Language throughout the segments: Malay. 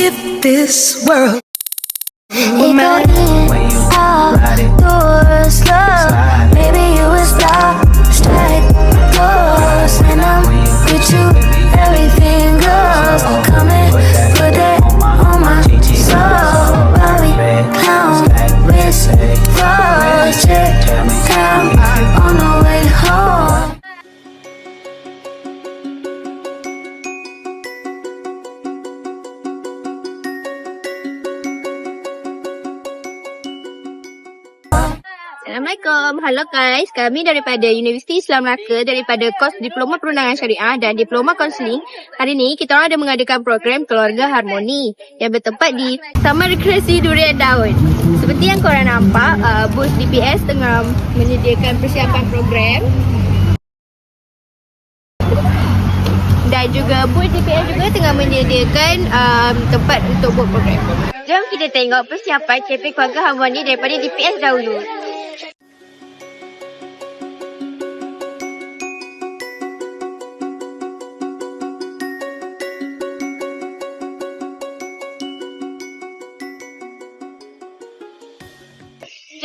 if this world It go in, out, doors, love. Maybe you will stop, strike, close. When I'm with you, everything goes. Come and put that on my soul. Bobby, clown, wrist, watch, check, count on the way home. Assalamualaikum. Hello guys, kami daripada Universiti Islam Melaka daripada kos Diploma Perundangan Syariah dan Diploma Kaunseling. Hari ini kita orang ada mengadakan program Keluarga Harmoni yang bertempat di Taman Rekreasi Durian Daun. Seperti yang korang nampak, booth DPS tengah menyediakan persiapan program. Dan juga booth DPS juga tengah menyediakan tempat untuk buat program. Jom kita tengok persiapan KP Keluarga Harmoni daripada DPS dahulu.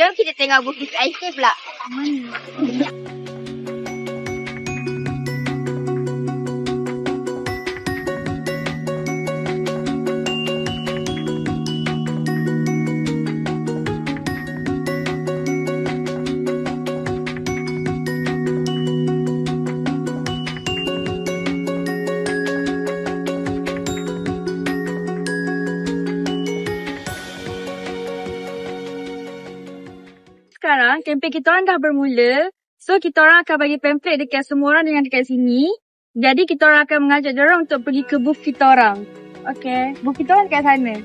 Jom kita tengok bukit IC pula. Sekarang kempen kita orang dah bermula. So kita orang akan bagi pamphlet dekat semua orang yang dekat sini. Jadi kita orang akan mengajak diorang untuk pergi ke booth kita orang. Okay, booth kita orang dekat sana.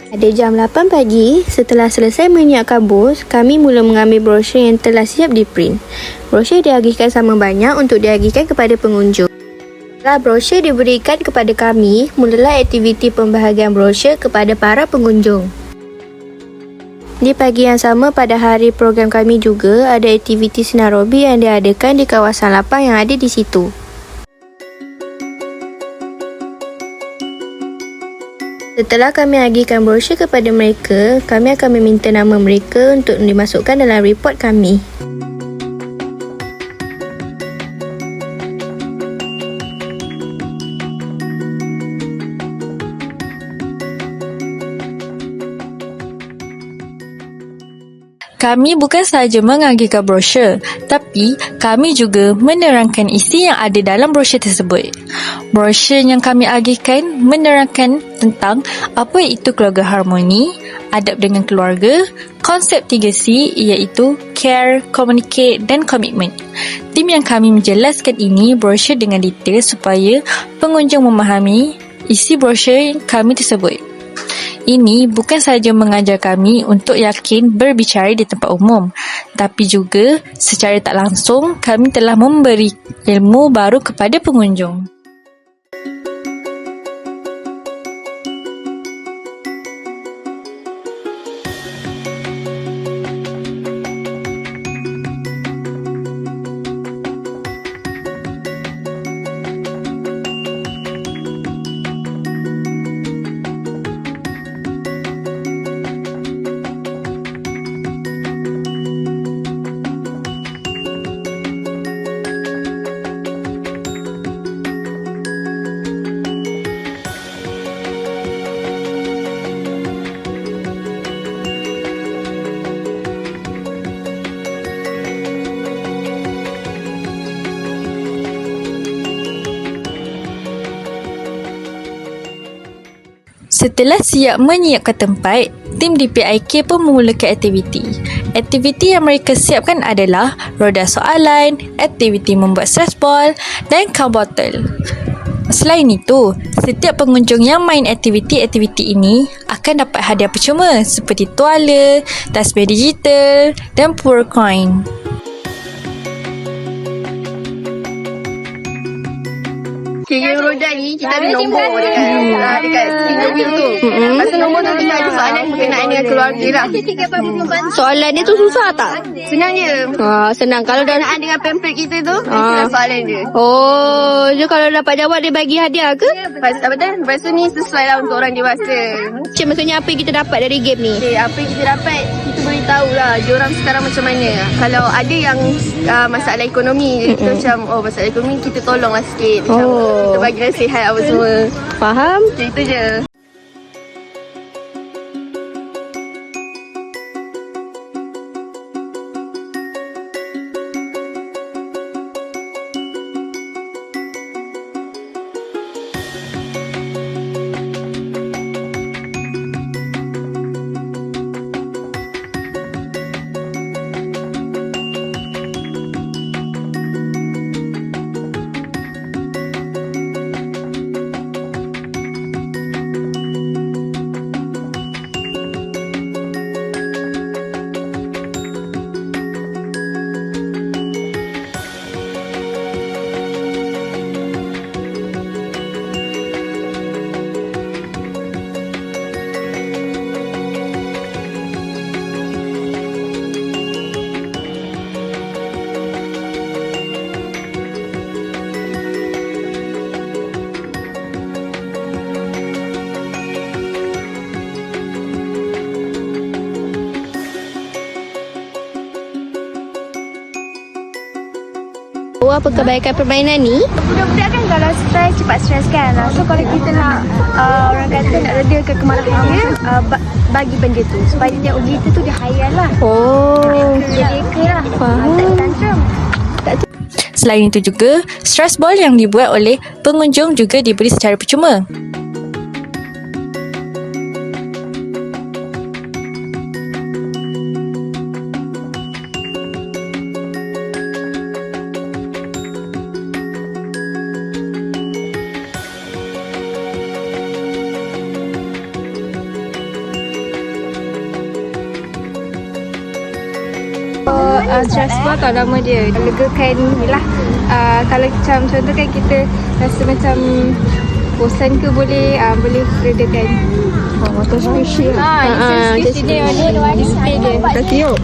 Pada jam 8 pagi, setelah selesai menyiapkan booth, kami mula mengambil brosur yang telah siap di print. Brosur diagihkan sama banyak untuk diagihkan kepada pengunjung. Setelah brosur diberikan kepada kami, mulalah aktiviti pembahagian brosur kepada para pengunjung. Di pagi yang sama pada hari program kami juga ada aktiviti sinarobi yang diadakan di kawasan lapang yang ada di situ. Setelah kami agihkan brosur kepada mereka, kami akan meminta nama mereka untuk dimasukkan dalam report kami. Kami bukan sahaja mengagihkan brosur, tapi kami juga menerangkan isi yang ada dalam brosur tersebut. Brosur yang kami agihkan menerangkan tentang apa itu keluarga harmoni, adab dengan keluarga, konsep 3C iaitu care, communicate dan commitment. Tim yang kami menjelaskan ini brosur dengan detail supaya pengunjung memahami isi brosur kami tersebut. Ini bukan sahaja mengajar kami untuk yakin berbicara di tempat umum, tapi juga secara tak langsung kami telah memberi ilmu baru kepada pengunjung. Setelah siap menyiapkan tempat, tim DPIK pun memulakan aktiviti. Aktiviti yang mereka siapkan adalah roda soalan, aktiviti membuat stress ball dan count bottle. Selain itu, setiap pengunjung yang main aktiviti-aktiviti ini akan dapat hadiah percuma seperti tuala, tasbih digital dan pure coin. Kira roda ni kita ada nombor dekat single wheel tu. Lepas tu nombor tu kita ada soalan berkenaan dengan keluarga lah. Soalan dia tu susah tak? Senang je. Senang. Kalau dah Berkenaan dengan pamphlet kita tu, itulah soalan dia. Oh, so kalau dapat jawab dia bagi hadiah ke? Lepas tu ni sesuai lah untuk orang dewasa. Maksudnya apa yang kita dapat dari game ni? Okay, apa yang kita dapat, kita boleh tahu lah diorang sekarang macam mana. Kalau ada yang masalah ekonomi, kita macam, masalah ekonomi kita tolong lah sikit. Macam, kita bagi nasihat apa semua. Faham? Itu je. Apa kebaikan permainan ni? Budak-budak kan kalau stres, cepat stres kan. So kalau kita nak, orang kata nak redakan kemarahan dia, bagi benda tu. Supaya dia tengok kita tu dia hayal lah. Dia reka lah. Tak tantrum. Selain itu juga, stress ball yang dibuat oleh pengunjung juga diberi secara percuma. Stress ball tak lama dia legakan ni lah. Kalau macam contoh kan kita rasa macam bosan ke boleh redakan. Motor special. Dia ada display dia. Kita tengok.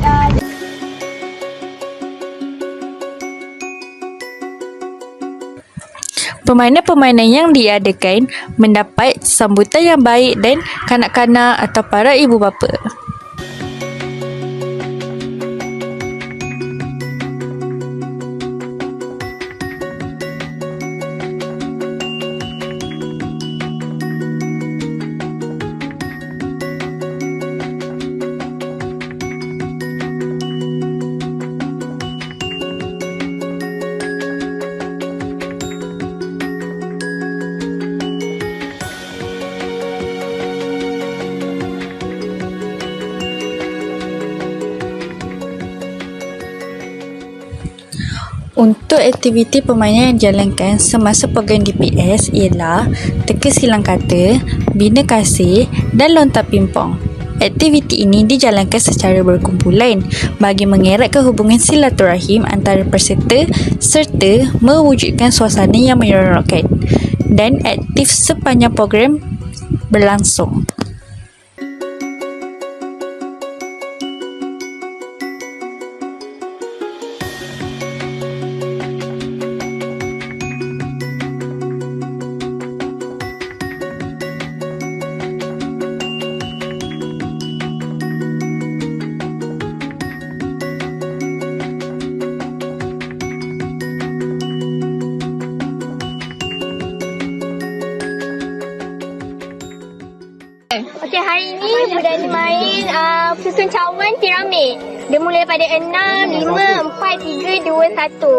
Permainan-permainan yang diadakan mendapat sambutan yang baik dan kanak-kanak atau para ibu bapa. Untuk aktiviti permainan yang dijalankan semasa program DPS ialah teka silang kata, bina kasih dan lontar pimpong. Aktiviti ini dijalankan secara berkumpulan bagi mengeratkan hubungan silaturahim antara peserta serta mewujudkan suasana yang menyeronokkan dan aktif sepanjang program berlangsung. Okey, hari ni budak ni main susun cawan piramid. Dia mula daripada 6, 5, 4, 3, 2, 1. So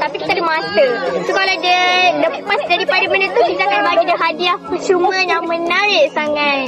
tapi kita ada masa. So kalau dia lepas daripada benda tu, kita akan bagi dia hadiah percuma yang menarik sangat.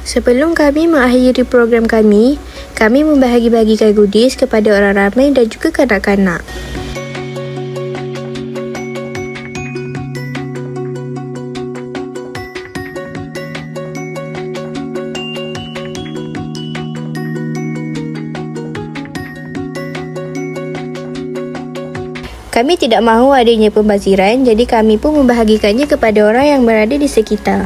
Sebelum kami mengakhiri program kami membahagi-bahagikan goodies kepada orang ramai dan juga kanak-kanak. Kami tidak mahu adanya pembaziran, jadi kami pun membahagikannya kepada orang yang berada di sekitar.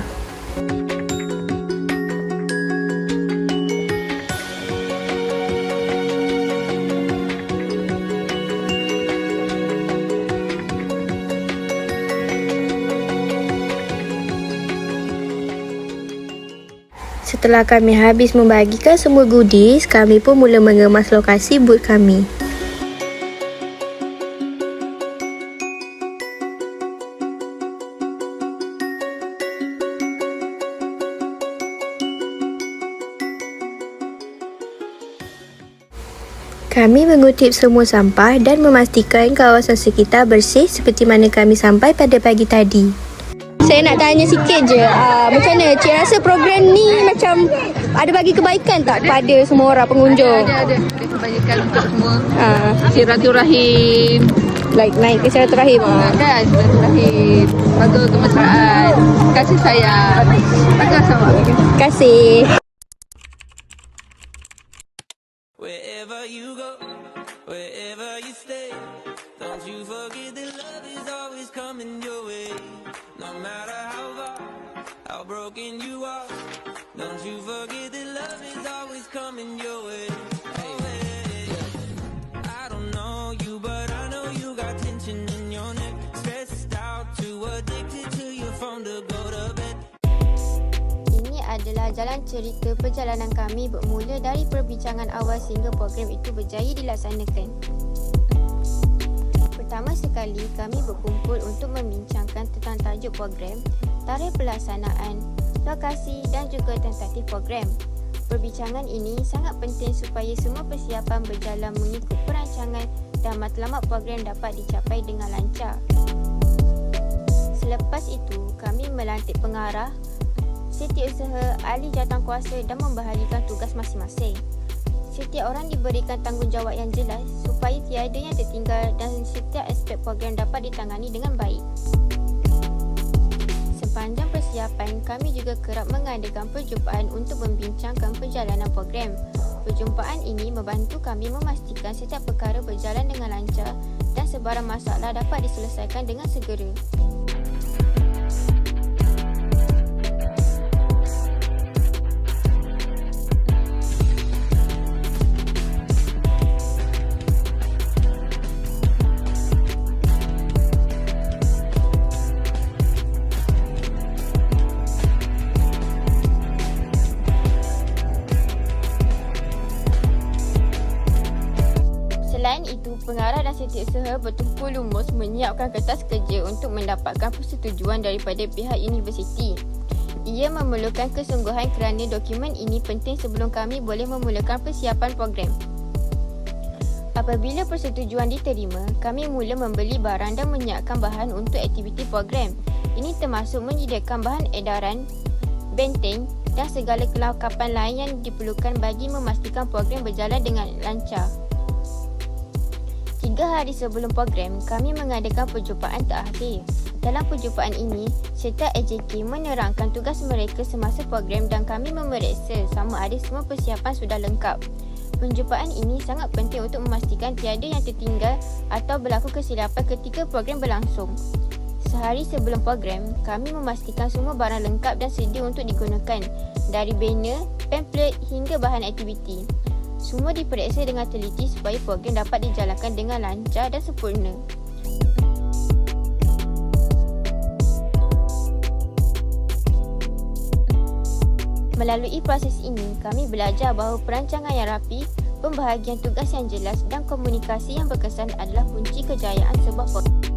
Setelah kami habis membagikan semua goodies, kami pun mula mengemas lokasi booth kami. Kami mengutip semua sampah dan memastikan kawasan sekitar bersih seperti mana kami sampai pada pagi tadi. Saya nak tanya sikit je, macam mana Cik rasa program ni macam ada bagi kebaikan tak pada semua orang pengunjung? Ada kebaikan untuk semua. Silaturahim. Like naik ke silaturahim? Kan, silaturahim. Bagi kemesraan. Kasih sayang. Bagi sama. Terima kasih. Wherever you go, wherever you stay, don't you forget that love is always coming your way. No matter how far, how broken you are, don't you forget that love is always coming your way. Hey, I don't know you, but I know you got tension in your neck, stressed out, too addicted to your phone to go to bed. Ini adalah jalan cerita perjalanan kami bermula dari perbincangan awal sehingga program itu berjaya dilaksanakan. Pertama sekali, kami berkumpul untuk membincangkan tentang tajuk program, tarikh pelaksanaan, lokasi dan juga tentatif program. Perbincangan ini sangat penting supaya semua persiapan berjalan mengikut perancangan dan matlamat program dapat dicapai dengan lancar. Selepas itu, kami melantik pengarah, setiausaha, ahli jawatankuasa dan membahagikan tugas masing-masing. Setiap orang diberikan tanggungjawab yang jelas supaya tiada yang tertinggal dan setiap aspek program dapat ditangani dengan baik. Sepanjang persiapan, kami juga kerap mengadakan perjumpaan untuk membincangkan perjalanan program. Perjumpaan ini membantu kami memastikan setiap perkara berjalan dengan lancar dan sebarang masalah dapat diselesaikan dengan segera. Selain itu, pengarah dan setiausaha bertumpul lumus menyiapkan kertas kerja untuk mendapatkan persetujuan daripada pihak universiti. Ia memerlukan kesungguhan kerana dokumen ini penting sebelum kami boleh memulakan persiapan program. Apabila persetujuan diterima, kami mula membeli barang dan menyiapkan bahan untuk aktiviti program. Ini termasuk menyediakan bahan edaran, benteng dan segala kelengkapan lain yang diperlukan bagi memastikan program berjalan dengan lancar. 3 hari sebelum program, kami mengadakan perjumpaan terakhir. Dalam perjumpaan ini, setiap AJK menerangkan tugas mereka semasa program dan kami memeriksa sama ada semua persiapan sudah lengkap. Perjumpaan ini sangat penting untuk memastikan tiada yang tertinggal atau berlaku kesilapan ketika program berlangsung. Sehari sebelum program, kami memastikan semua barang lengkap dan sedia untuk digunakan, dari banner, pamphlet hingga bahan aktiviti. Semua diperiksa dengan teliti supaya program dapat dijalankan dengan lancar dan sempurna. Melalui proses ini, kami belajar bahawa perancangan yang rapi, pembahagian tugas yang jelas dan komunikasi yang berkesan adalah kunci kejayaan sebuah program.